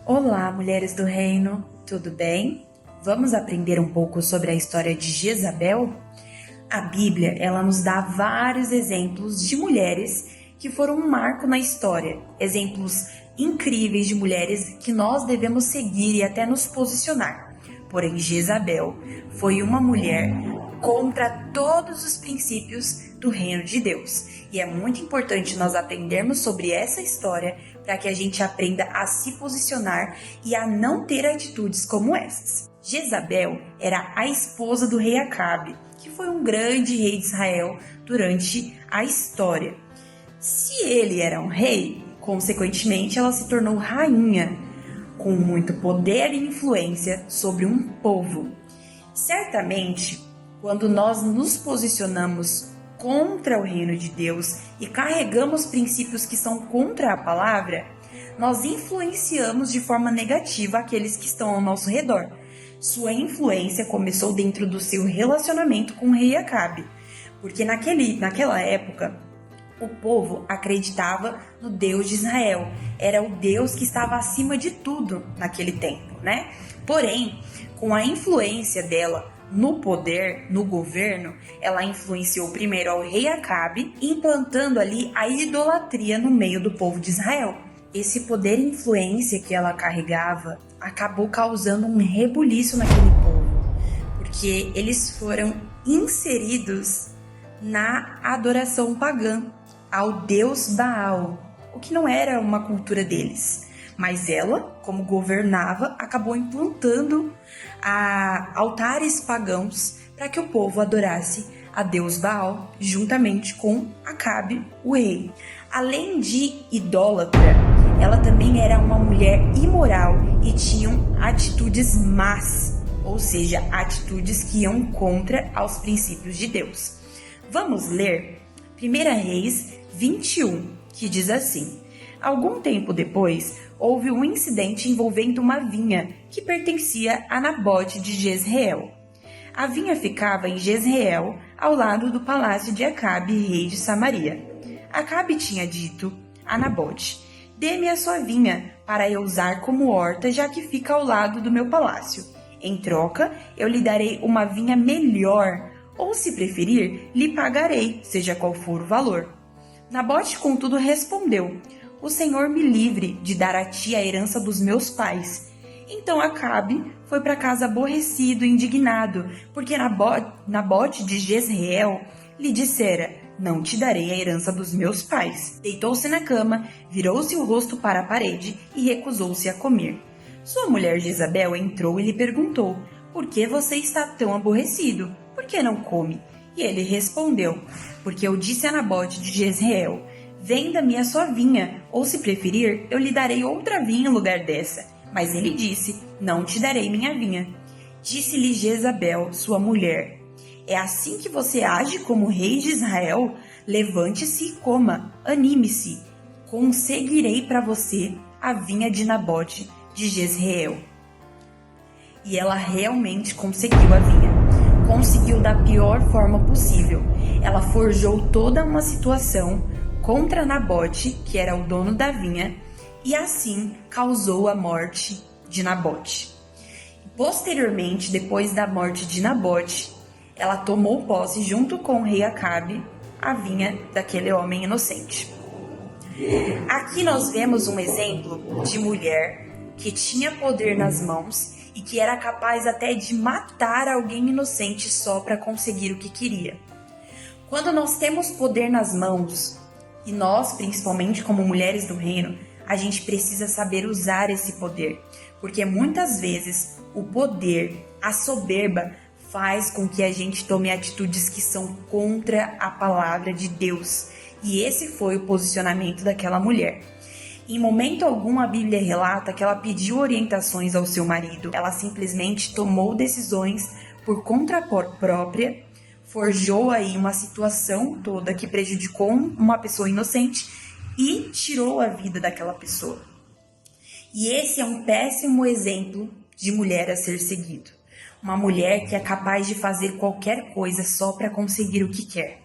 Olá, mulheres do reino, tudo bem? Vamos aprender um pouco sobre a história de Jezabel? A Bíblia, ela nos dá vários exemplos de mulheres que foram um marco na história, exemplos incríveis de mulheres que nós devemos seguir e até nos posicionar. Porém, Jezabel foi uma mulher contra todos os princípios do reino de Deus. E é muito importante nós aprendermos sobre essa história para que a gente aprenda a se posicionar e a não ter atitudes como essas. Jezabel era a esposa do rei Acabe, que foi um grande rei de Israel durante a história. Se ele era um rei, consequentemente ela se tornou rainha, com muito poder e influência sobre um povo. Certamente, quando nós nos posicionamos contra o reino de Deus e carregamos princípios que são contra a palavra, nós influenciamos de forma negativa aqueles que estão ao nosso redor. Sua influência começou dentro do seu relacionamento com o rei Acabe, porque naquela época o povo acreditava no Deus de Israel, era o Deus que estava acima de tudo naquele tempo, né? Porém, com a influência dela no poder, no governo, ela influenciou primeiro ao rei Acabe, implantando ali a idolatria no meio do povo de Israel. Esse poder e influência que ela carregava acabou causando um rebuliço naquele povo, porque eles foram inseridos na adoração pagã ao deus Baal, o que não era uma cultura deles. Mas ela, como governava, acabou implantando altares pagãos para que o povo adorasse a deus Baal, juntamente com Acabe, o rei. Além de idólatra, ela também era uma mulher imoral e tinha atitudes más, ou seja, atitudes que iam contra aos princípios de Deus. Vamos ler 1 Reis 21, que diz assim: Algum tempo depois, houve um incidente envolvendo uma vinha que pertencia a Nabote de Jezreel. A vinha ficava em Jezreel, ao lado do palácio de Acabe, rei de Samaria. Acabe tinha dito a Nabote: Dê-me a sua vinha, para eu usar como horta, já que fica ao lado do meu palácio. Em troca, eu lhe darei uma vinha melhor, ou, se preferir, lhe pagarei, seja qual for o valor. Nabote, contudo, respondeu: O Senhor me livre de dar a ti a herança dos meus pais. Então Acabe foi para casa aborrecido e indignado, porque Nabote de Jezreel lhe dissera: Não te darei a herança dos meus pais. Deitou-se na cama, virou-se o rosto para a parede e recusou-se a comer. Sua mulher Jezabel entrou e lhe perguntou: Por que você está tão aborrecido? Por que não come? E ele respondeu: Porque eu disse a Nabote de Jezreel: Venda-me a sua vinha, ou, se preferir, eu lhe darei outra vinha em lugar dessa. Mas ele disse: Não te darei minha vinha. Disse-lhe Jezabel, sua mulher: É assim que você age como rei de Israel? Levante-se e coma, anime-se. Conseguirei para você a vinha de Nabote de Jezreel. E ela realmente conseguiu a vinha. Conseguiu da pior forma possível. Ela forjou toda uma situação contra Nabote, que era o dono da vinha, e assim causou a morte de Nabote. Posteriormente, depois da morte de Nabote, ela tomou posse junto com o rei Acabe a vinha daquele homem inocente. Aqui nós vemos um exemplo de mulher que tinha poder nas mãos e que era capaz até de matar alguém inocente só para conseguir o que queria. Quando nós temos poder nas mãos, e nós, principalmente como mulheres do reino, a gente precisa saber usar esse poder, porque muitas vezes o poder, a soberba, faz com que a gente tome atitudes que são contra a palavra de Deus. E esse foi o posicionamento daquela mulher. Em momento algum, a Bíblia relata que ela pediu orientações ao seu marido. Ela simplesmente tomou decisões por conta própria, forjou aí uma situação toda que prejudicou uma pessoa inocente e tirou a vida daquela pessoa. E esse é um péssimo exemplo de mulher a ser seguido. Uma mulher que é capaz de fazer qualquer coisa só para conseguir o que quer.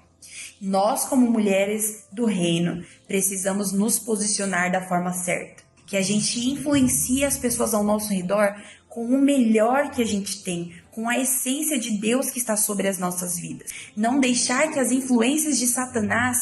Nós, como mulheres do reino, precisamos nos posicionar da forma certa. que a gente influencie as pessoas ao nosso redor com o melhor que a gente tem, com a essência de Deus que está sobre as nossas vidas. Não deixar que as influências de Satanás,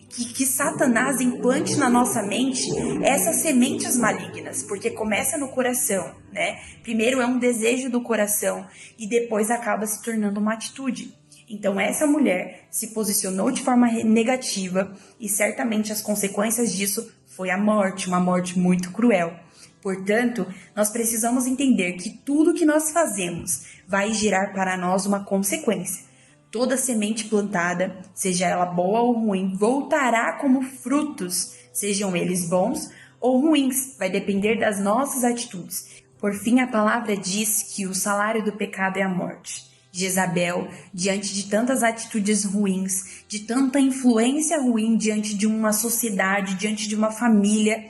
que Satanás implante na nossa mente essas sementes malignas, porque começa no coração, né? Primeiro é um desejo do coração e depois acaba se tornando uma atitude. Então essa mulher se posicionou de forma negativa e certamente as consequências disso foi a morte, uma morte muito cruel. Portanto, nós precisamos entender que tudo que nós fazemos vai gerar para nós uma consequência. Toda semente plantada, seja ela boa ou ruim, voltará como frutos, sejam eles bons ou ruins, vai depender das nossas atitudes. Por fim, a palavra diz que o salário do pecado é a morte. Jezabel, diante de tantas atitudes ruins, de tanta influência ruim diante de uma sociedade, diante de uma família,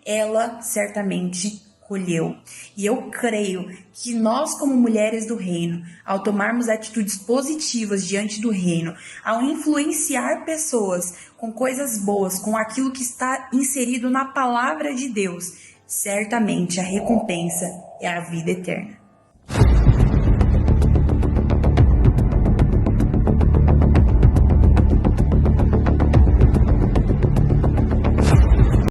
ela certamente colheu. E eu creio que nós, como mulheres do reino, ao tomarmos atitudes positivas diante do reino, ao influenciar pessoas com coisas boas, com aquilo que está inserido na palavra de Deus, certamente a recompensa é a vida eterna.